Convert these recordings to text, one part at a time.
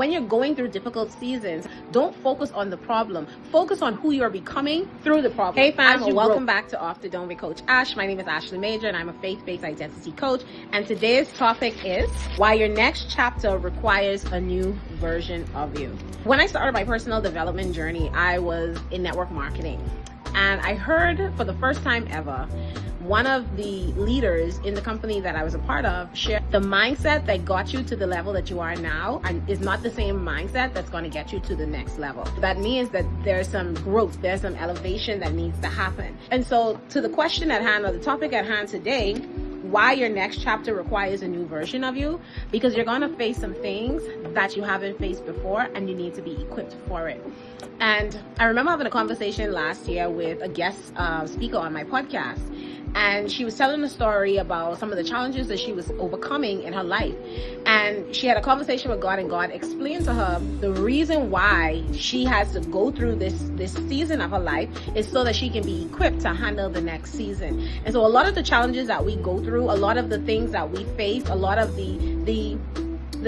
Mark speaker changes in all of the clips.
Speaker 1: When you're going through difficult seasons, don't focus on the problem. Focus on who you're becoming through the problem. Hey fam, welcome back to Off the Dome with Coach Ash. My name is Ashley Major and I'm a faith-based identity coach. And today's topic is why your next chapter requires a new version of you. When I started my personal development journey, I was in network marketing. And I heard for the first time ever, one of the leaders in the company that I was a part of shared the mindset that got you to the level that you are now and is not the same mindset that's going to get you to the next level. That means that there's some growth, there's some elevation that needs to happen. And so to the question at hand, or the topic at hand today, why your next chapter requires a new version of you, because you're going to face some things that you haven't faced before and you need to be equipped for it. And I remember having a conversation last year with a guest speaker on my podcast, and she was telling a story about some of the challenges that she was overcoming in her life. And she had a conversation with God, and God explained to her the reason why she has to go through this season of her life is so that she can be equipped to handle the next season. And so a lot of the challenges that we go through, a lot of the things that we face, a lot of the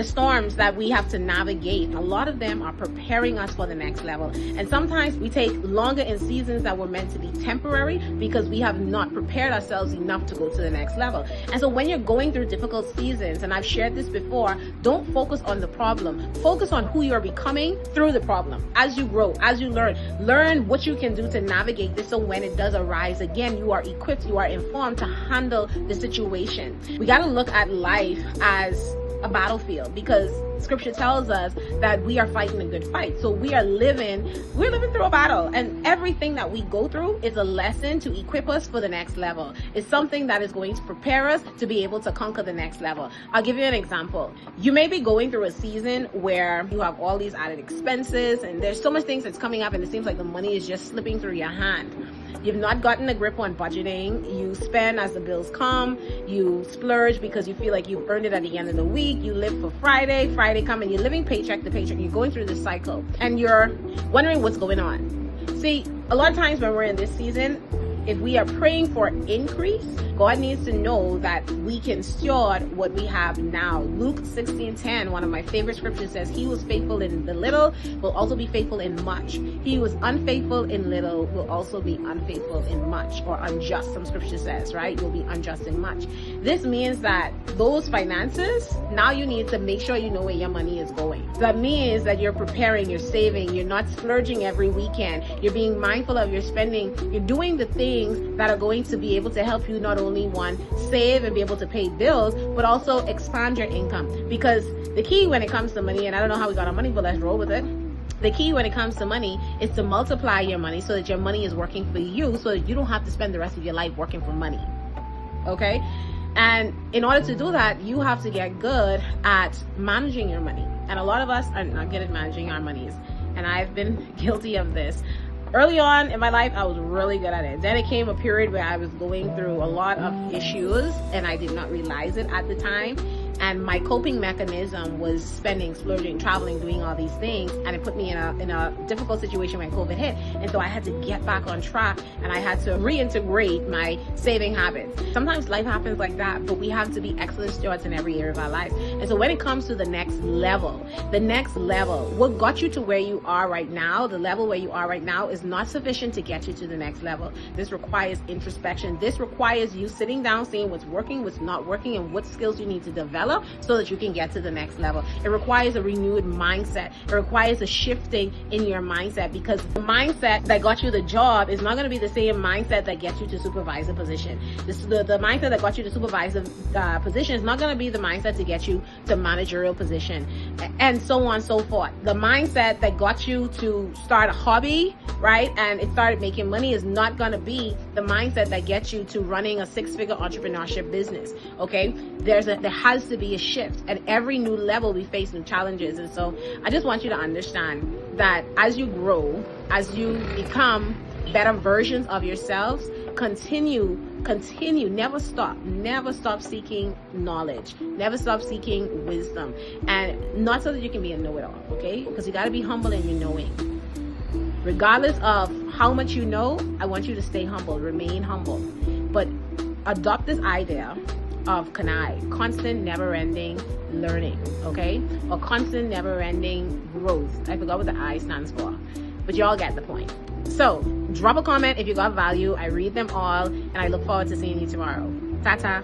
Speaker 1: storms that we have to navigate, a lot of them are preparing us for the next level. And sometimes we take longer in seasons that were meant to be temporary because we have not prepared ourselves enough to go to the next level. And so when you're going through difficult seasons, and I've shared this before, don't focus on the problem. Focus on who you're becoming through the problem. As you grow, as you learn what you can do to navigate this, so when it does arise again, you are equipped, you are informed to handle the situation. We got to look at life as a battlefield, because scripture tells us that we are fighting a good fight. So we're living through a battle, and everything that we go through is a lesson to equip us for the next level. It's something that is going to prepare us to be able to conquer the next level. I'll give you an example. You may be going through a season where you have all these added expenses and there's so much things that's coming up and it seems like the money is just slipping through your hand. You've not gotten a grip on budgeting. You spend as the bills come. You splurge because you feel like you've earned it at the end of the week. You live for Friday come, and you're living paycheck to paycheck. You're going through this cycle and you're wondering what's going on. See, a lot of times when we're in this season, if we are praying for increase, God needs to know that we can steward what we have now. Luke 16:10, one of my favorite scriptures, says, "He was faithful in the little will also be faithful in much. He was unfaithful in little will also be unfaithful in much," or unjust, some scripture says, right? You'll be unjust in much. This means that those finances, now you need to make sure you know where your money is going. So that means that you're preparing, you're saving, you're not splurging every weekend. You're being mindful of your spending. You're doing the things that are going to be able to help you not only save and be able to pay bills, but also expand your income. Because the key when it comes to money, and I don't know how we got our money, but let's roll with it. The key when it comes to money is to multiply your money so that your money is working for you, so that you don't have to spend the rest of your life working for money. Okay? And in order to do that, you have to get good at managing your money. And a lot of us are not good at managing our monies. And I've been guilty of this. Early on in my life, I was really good at it. Then it came a period where I was going through a lot of issues and I did not realize it at the time. And my coping mechanism was spending, splurging, traveling, doing all these things. And it put me in a difficult situation when COVID hit. And so I had to get back on track and I had to reintegrate my saving habits. Sometimes life happens like that, but we have to be excellent stewards in every area of our life. And so when it comes to the next level, what got you to where you are right now, the level where you are right now is not sufficient to get you to the next level. This requires introspection. This requires you sitting down, seeing what's working, what's not working, and what skills you need to develop so that you can get to the next level. It requires a renewed mindset. It requires a shifting in your mindset, because the mindset that got you the job is not going to be the same mindset that gets you to supervisor position. The mindset that got you to supervisor position is not going to be the mindset to get you to managerial position, and so on and so forth. The mindset that got you to start a hobby, right, and it started making money is not going to be the mindset that gets you to running a six-figure entrepreneurship business. Okay, there has to be a shift. At every new level, we face new challenges. And so I just want you to understand that as you grow, as you become better versions of yourselves, continue, never stop seeking knowledge, never stop seeking wisdom, and not so that you can be a know-it-all, okay? Because you got to be humble in your knowing. Regardless of how much you know, I want you to stay humble, remain humble, but adopt this idea of CANI, constant never-ending learning, okay? Or constant never-ending growth. I forgot what the I stands for, but y'all get the point. So drop a comment if you got value. I read them all, and I look forward to seeing you tomorrow. Ta-ta.